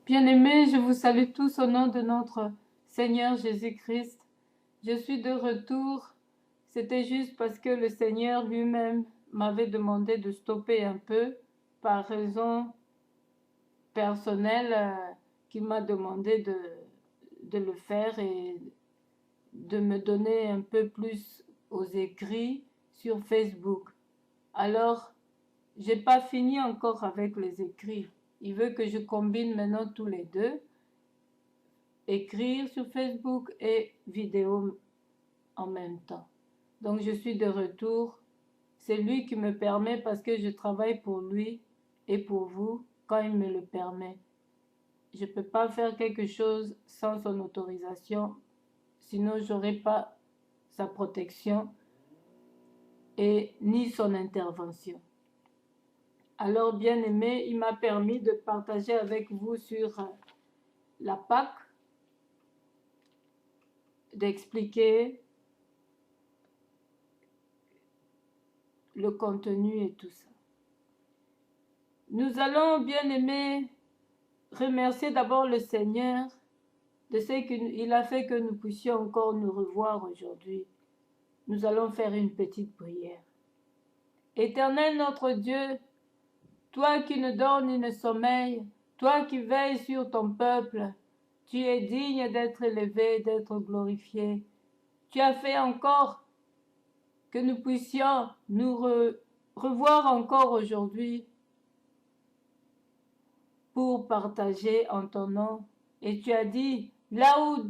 Bien-aimés, je vous salue tous au nom de notre Seigneur Jésus-Christ. Je suis de retour. C'était juste parce que le Seigneur lui-même m'avait demandé de stopper un peu par raison personnelle qu'il m'a demandé de le faire et de me donner un peu plus aux écrits sur Facebook. Alors, j'ai pas fini encore avec les écrits. Il veut que je combine maintenant tous les deux, écrire sur Facebook et vidéo en même temps. Donc je suis de retour. C'est lui qui me permet parce que je travaille pour lui et pour vous quand il me le permet. Je ne peux pas faire quelque chose sans son autorisation, sinon je n'aurai pas sa protection et ni son intervention. Alors, bien aimé, il m'a permis de partager avec vous sur la Pâque, d'expliquer le contenu et tout ça. Nous allons, bien aimé, remercier d'abord le Seigneur de ce qu'il a fait que nous puissions encore nous revoir aujourd'hui. Nous allons faire une petite prière. Éternel notre Dieu, toi qui ne dors ni ne sommeilles, toi qui veilles sur ton peuple, tu es digne d'être élevé, d'être glorifié. Tu as fait encore que nous puissions nous revoir encore aujourd'hui pour partager en ton nom. Et tu as dit, là où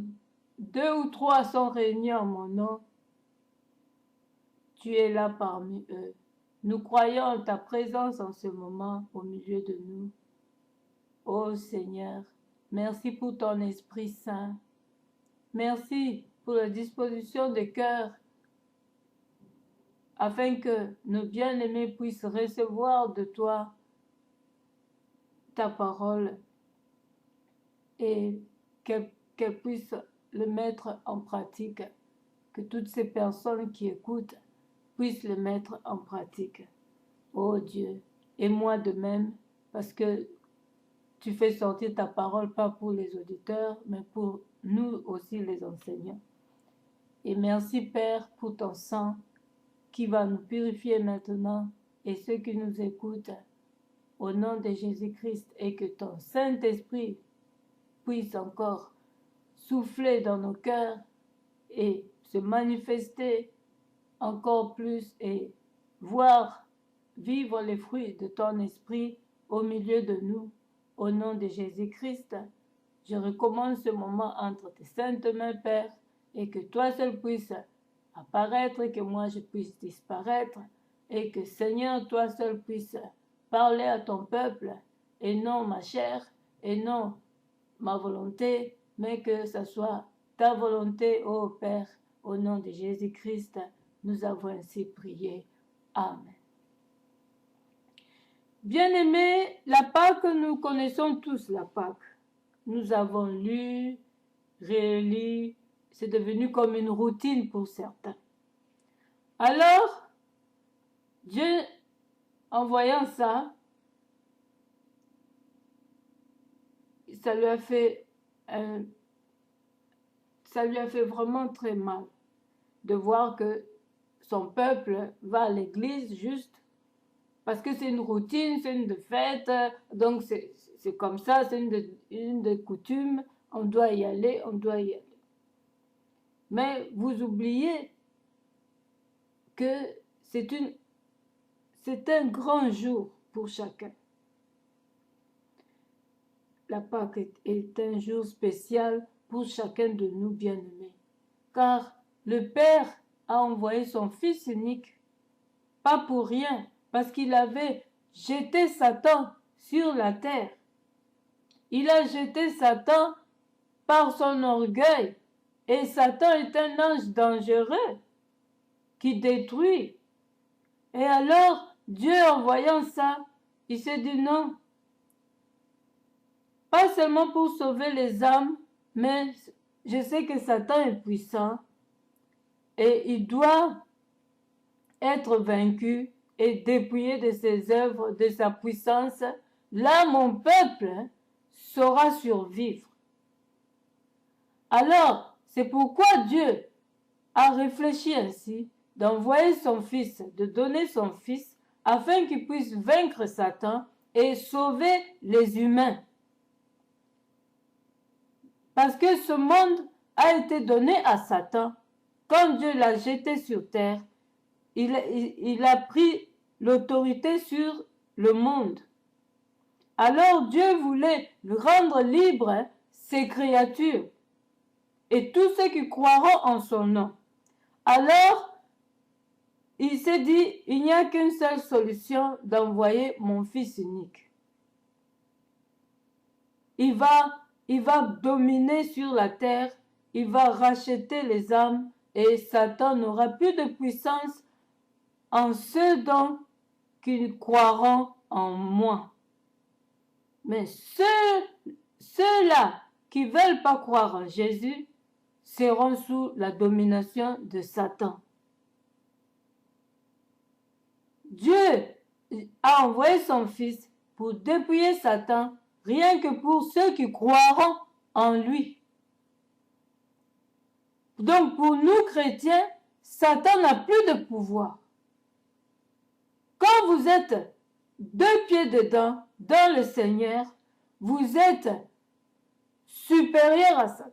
2 ou 3 sont réunis en mon nom, tu es là parmi eux. Nous croyons en ta présence en ce moment au milieu de nous. Ô Seigneur, merci pour ton Esprit Saint. Merci pour la disposition de cœur afin que nos bien-aimés puissent recevoir de toi ta parole et qu'elle puisse le mettre en pratique, que toutes ces personnes qui écoutent puissent le mettre en pratique. Oh Dieu, et moi de même, parce que tu fais sortir ta parole pas pour les auditeurs, mais pour nous aussi les enseignants. Et merci Père pour ton sang qui va nous purifier maintenant et ceux qui nous écoutent au nom de Jésus-Christ, et que ton Saint-Esprit puisse encore souffler dans nos cœurs et se manifester encore plus et voir vivre les fruits de ton esprit au milieu de nous. Au nom de Jésus-Christ, je recommande ce moment entre tes saintes mains, Père, et que toi seul puisses apparaître, et que moi je puisse disparaître, et que Seigneur, toi seul puisses parler à ton peuple, et non ma chair, et non ma volonté, mais que ce soit ta volonté, ô Père, au nom de Jésus-Christ, nous avons ainsi prié. Amen. Bien-aimés, la Pâque, nous connaissons tous la Pâque. Nous avons lu, rélu, c'est devenu comme une routine pour certains. Alors, Dieu, en voyant ça, ça lui a fait vraiment très mal de voir que son peuple va à l'église juste parce que c'est une routine, c'est une fête, donc c'est comme ça, c'est une de coutumes, on doit y aller, on doit y aller. Mais vous oubliez que c'est un grand jour pour chacun. La Pâque est un jour spécial pour chacun de nous bien-aimés, car le Père a envoyé son Fils unique, pas pour rien, parce qu'il avait jeté Satan sur la terre. Il a jeté Satan par son orgueil, et Satan est un ange dangereux qui détruit. Et alors, Dieu, en voyant ça, il s'est dit non, pas seulement pour sauver les âmes, mais je sais que Satan est puissant et il doit être vaincu et dépouillé de ses œuvres, de sa puissance. Là, mon peuple saura survivre. Alors, c'est pourquoi Dieu a réfléchi ainsi, d'envoyer son Fils, de donner son Fils, afin qu'il puisse vaincre Satan et sauver les humains. Parce que ce monde a été donné à Satan. Quand Dieu l'a jeté sur terre, il a pris l'autorité sur le monde. Alors Dieu voulait rendre libres ses créatures et tous ceux qui croiront en son nom. Alors, il s'est dit, il n'y a qu'une seule solution, d'envoyer mon Fils unique. Il va dominer sur la terre, il va racheter les âmes et Satan n'aura plus de puissance en ceux dont qu'ils croiront en moi. Mais ceux-là qui ne veulent pas croire en Jésus seront sous la domination de Satan. Dieu a envoyé son Fils pour dépouiller Satan, rien que pour ceux qui croiront en lui. Donc pour nous chrétiens, Satan n'a plus de pouvoir. Quand vous êtes 2 pieds dedans, dans le Seigneur, vous êtes supérieur à Satan.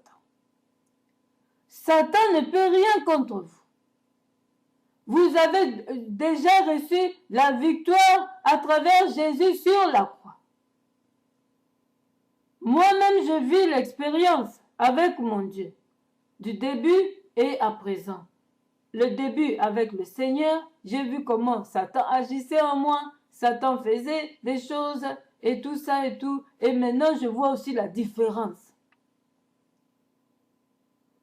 Satan ne peut rien contre vous. Vous avez déjà reçu la victoire à travers Jésus sur la croix. Moi-même, je vis l'expérience avec mon Dieu, du début et à présent. Le début avec le Seigneur, j'ai vu comment Satan agissait en moi, Satan faisait des choses et tout ça et tout. Et maintenant, je vois aussi la différence.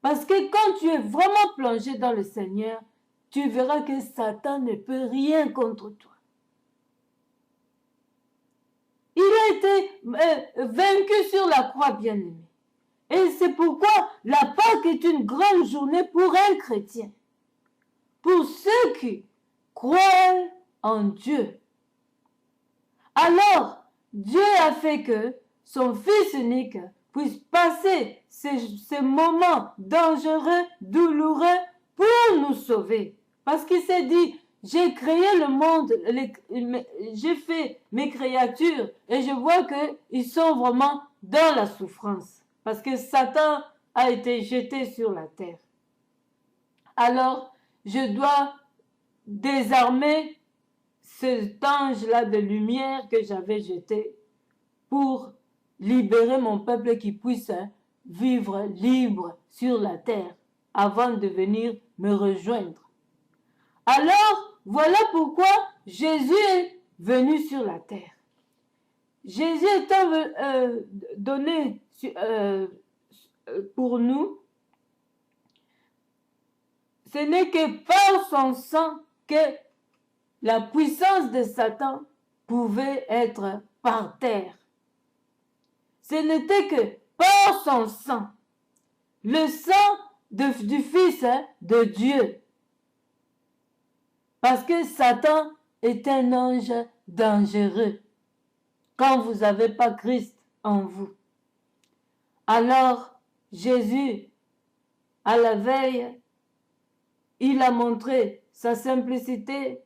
Parce que quand tu es vraiment plongé dans le Seigneur, tu verras que Satan ne peut rien contre toi. Il a été vaincu sur la croix, bien-aimé. Et c'est pourquoi la Pâque est une grande journée pour un chrétien. Pour ceux qui croient en Dieu. Alors, Dieu a fait que son Fils unique puisse passer ces moments dangereux, douloureux pour nous sauver. Parce qu'il s'est dit, j'ai créé le monde, j'ai fait mes créatures et je vois qu'ils sont vraiment dans la souffrance. Parce que Satan a été jeté sur la terre. Alors, je dois désarmer cet ange-là de lumière que j'avais jeté pour libérer mon peuple qui puisse vivre libre sur la terre avant de venir me rejoindre. Alors, voilà pourquoi Jésus est venu sur la terre. Jésus étant donné pour nous, ce n'est que par son sang que la puissance de Satan pouvait être par terre. Ce n'était que par son sang, le sang du Fils de Dieu. Parce que Satan est un ange dangereux quand vous n'avez pas Christ en vous. Alors, Jésus, à la veille, il a montré sa simplicité,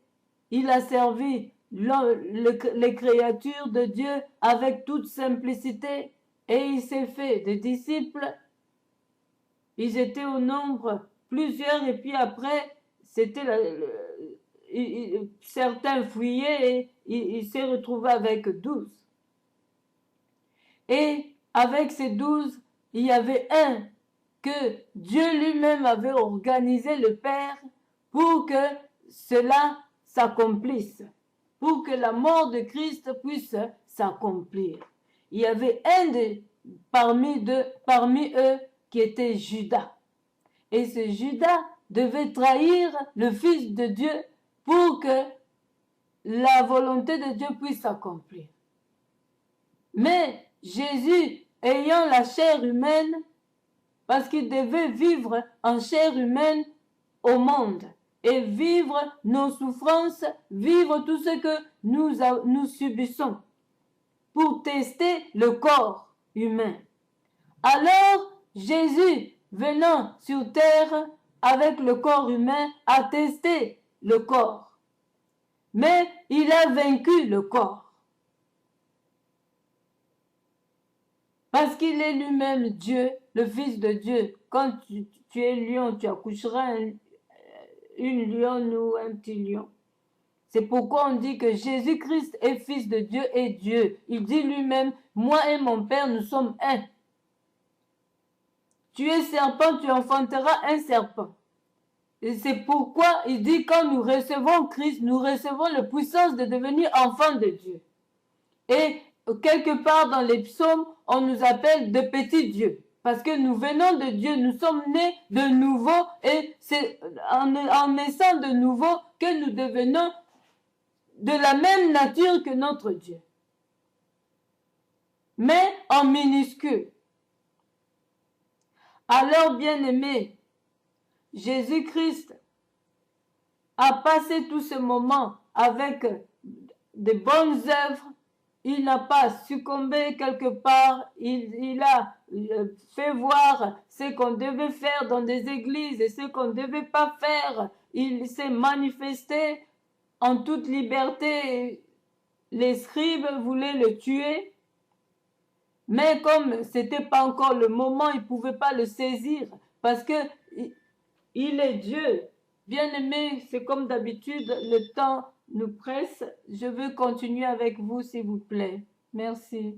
il a servi les créatures de Dieu avec toute simplicité et il s'est fait des disciples. Ils étaient au nombre plusieurs et puis après, c'était certains fuyaient et il s'est retrouvé avec 12. Et avec ces 12, il y avait un que Dieu lui-même avait organisé, le Père, pour que cela s'accomplisse, pour que la mort de Christ puisse s'accomplir. Il y avait un parmi eux qui était Judas. Et ce Judas devait trahir le Fils de Dieu pour que la volonté de Dieu puisse s'accomplir. Mais Jésus, ayant la chair humaine, parce qu'il devait vivre en chair humaine au monde et vivre nos souffrances, vivre tout ce que nous subissons pour tester le corps. humain. Alors, Jésus, venant sur terre avec le corps humain, a testé le corps. Mais il a vaincu le corps. Parce qu'il est lui-même Dieu, le Fils de Dieu. Quand tu es lion, tu accoucheras une lionne ou un petit lion. C'est pourquoi on dit que Jésus-Christ est Fils de Dieu et Dieu. Il dit lui-même, moi et mon Père, nous sommes un. Tu es serpent, tu enfanteras un serpent. Et c'est pourquoi il dit, quand nous recevons Christ, nous recevons la puissance de devenir enfants de Dieu. Et quelque part dans les psaumes, on nous appelle de petits dieux. Parce que nous venons de Dieu, nous sommes nés de nouveau et c'est en naissant de nouveau que nous devenons de la même nature que notre Dieu. Mais en minuscule. Alors, bien-aimés, Jésus-Christ a passé tout ce moment avec de bonnes œuvres. Il n'a pas succombé quelque part. Il a fait voir ce qu'on devait faire dans des églises et ce qu'on ne devait pas faire. Il s'est manifesté en toute liberté. Les scribes voulaient le tuer. Mais comme ce n'était pas encore le moment, ils ne pouvaient pas le saisir. Parce que il est Dieu. Bien-aimé, c'est comme d'habitude, le temps nous presse. Je veux continuer avec vous, s'il vous plaît. Merci.